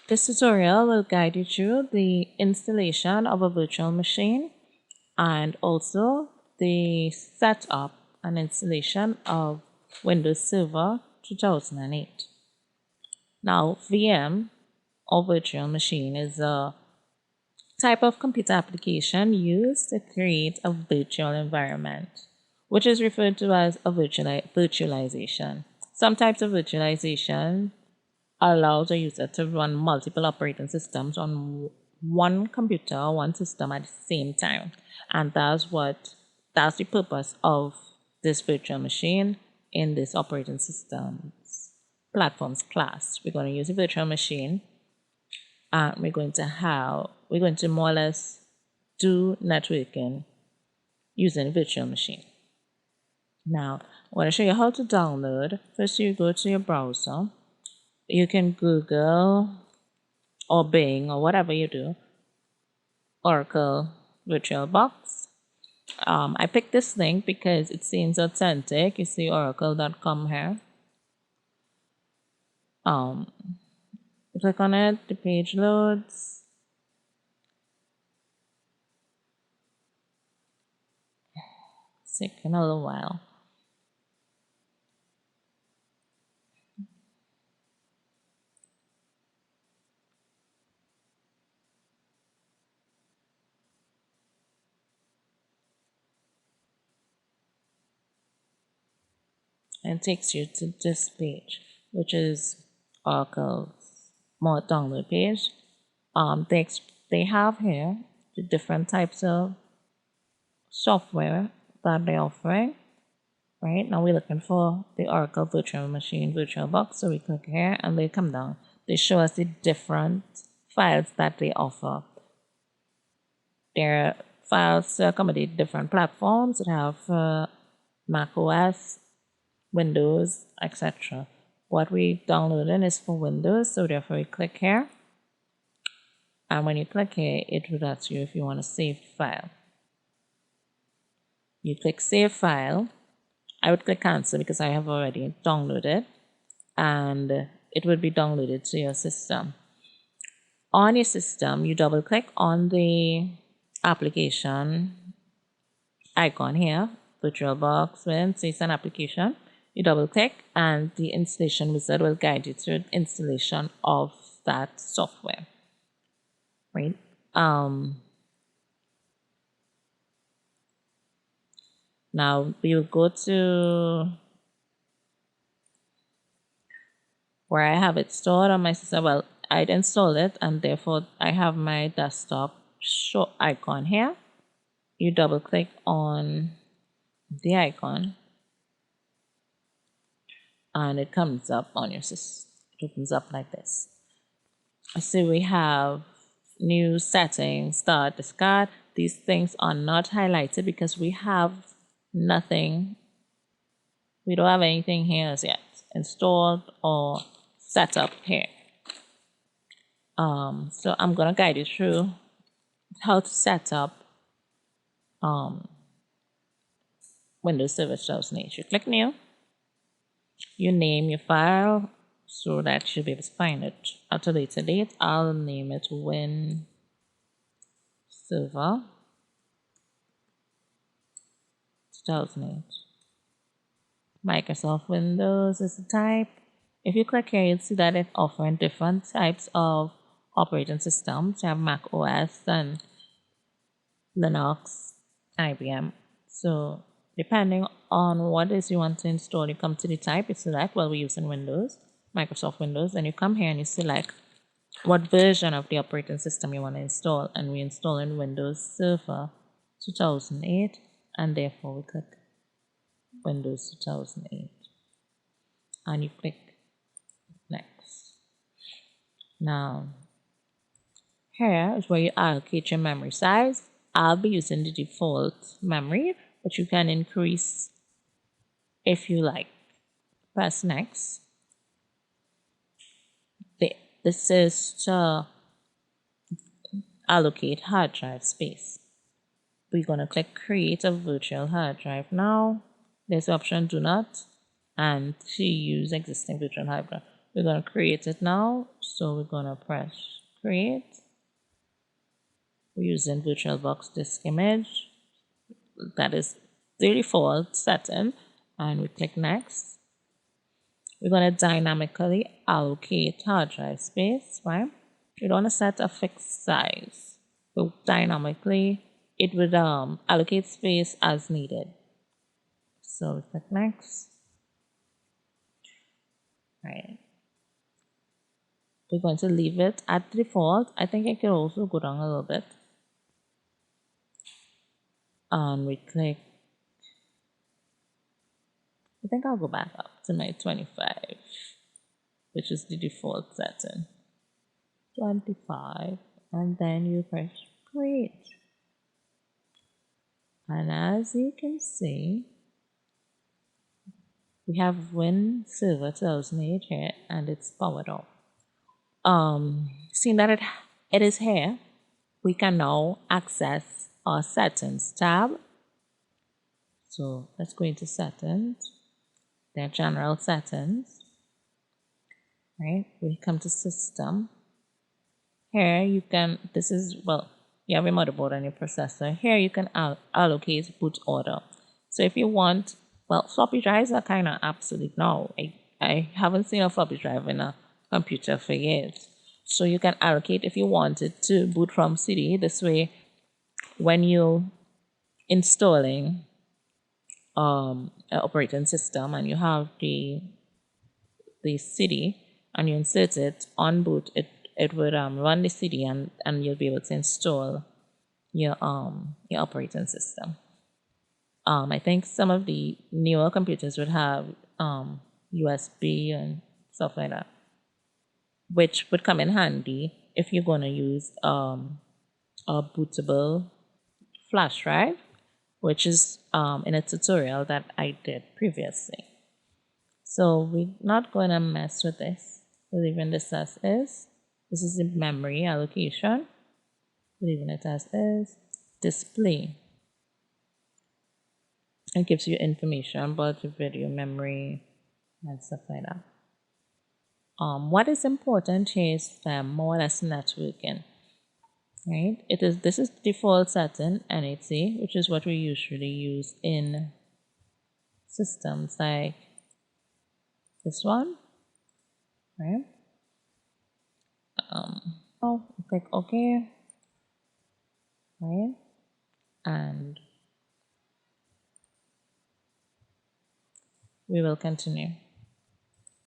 This tutorial will guide you through the installation of a virtual machine and also the setup and installation of Windows Server 2008. Now, VM or virtual machine is a type of computer application used to create a virtual environment, which is referred to as a virtualization. Some types of virtualization allows a user to run multiple operating systems on one computer or one system at the same time. And that's the purpose of this virtual machine in this operating systems platforms class. We're going to use a virtual machine and we're going to more or less do networking using a virtual machine. Now, I want to show you how to download. First, you go to your browser. You can Google or Bing or whatever you do, Oracle VirtualBox. I picked this link because it seems authentic. You see oracle.com here. Click on it, the page loads. It's taking a little while. And it takes you to this page, which is Oracle's more download page. They have here the different types of software that they're offering. Right now, we're looking for the Oracle Virtual Machine VirtualBox. So we click here and they come down. They show us the different files that they offer. There are files to accommodate different platforms that have Mac OS, Windows, etc. What we downloading is for Windows, so therefore we click here. And when you click here, it will ask you if you want to save file. You click Save File. I would click Cancel because I have already downloaded, and it will be downloaded to your system. On your system, you double click on the application icon here, VirtualBox, when it says an application. You double click and the installation wizard will guide you through the installation of that software. Right? Now we will go to where I have it stored on my system. Well, I'd install it and therefore I have my desktop show icon here. You double click on the icon and it comes up on your system. It opens up like this. So we have new settings, start, discard. These things are not highlighted because we have nothing. We don't have anything here as yet installed or set up here. So I'm gonna guide you through how to set up Windows Server 2008. You click New. You name your file so that you should be able to find it at a later date. I'll name it Win Server 2008. Microsoft Windows is the type. If you click here, you'll see that it's offering different types of operating systems. You have Mac OS and Linux, IBM. So depending on what it is you want to install, you come to the type, you select, well, we're using Windows, Microsoft Windows, and you come here and you select what version of the operating system you want to install, and we're installing Windows Server 2008, and therefore we click Windows 2008, and you click Next. Now, here is where you allocate your memory size. I'll be using the default memory, but you can increase if you like. Press Next. This is to allocate hard drive space. We're going to click Create a virtual hard drive now. There's the option Do Not and to use existing virtual hard drive. We're going to create it now. So we're going to press create. We're using VirtualBox disk image. That is the default setting. And we click next. We're going to dynamically allocate hard drive space, right? We don't want to set a fixed size. But dynamically, it would allocate space as needed. So we click next. Right. We're going to leave it at default. I think I could also go down a little bit. And we click. I think I'll go back up to my 25, which is the default setting. 25, and then you press create. And as you can see, we have Win Server 2008 here, and it's powered off. Seeing that it is here, we can now access our settings tab. So let's go into settings, then general settings, right? We come to system. Here you can, this is, well, you have your motherboard and your processor. Here you can allocate boot order. So if you want, well, floppy drives are kind of obsolete now. I haven't seen a floppy drive in a computer for years. So you can allocate if you wanted to boot from CD. This way, when you're installing an operating system and you have the CD and you insert it on boot, it would run the CD and you'll be able to install your operating system. I think some of the newer computers would have USB and stuff like that, which would come in handy if you're going to use a bootable flash drive, which is in a tutorial that I did previously. So we're not going to mess with this. We're leaving this as is. This is the memory allocation. We're leaving it as is. Display. It gives you information about your video memory and stuff like that. What is important here is more or less networking. Right? This is default setting NAT, which is what we usually use in systems like this one. Right? Click OK. Right? And we will continue.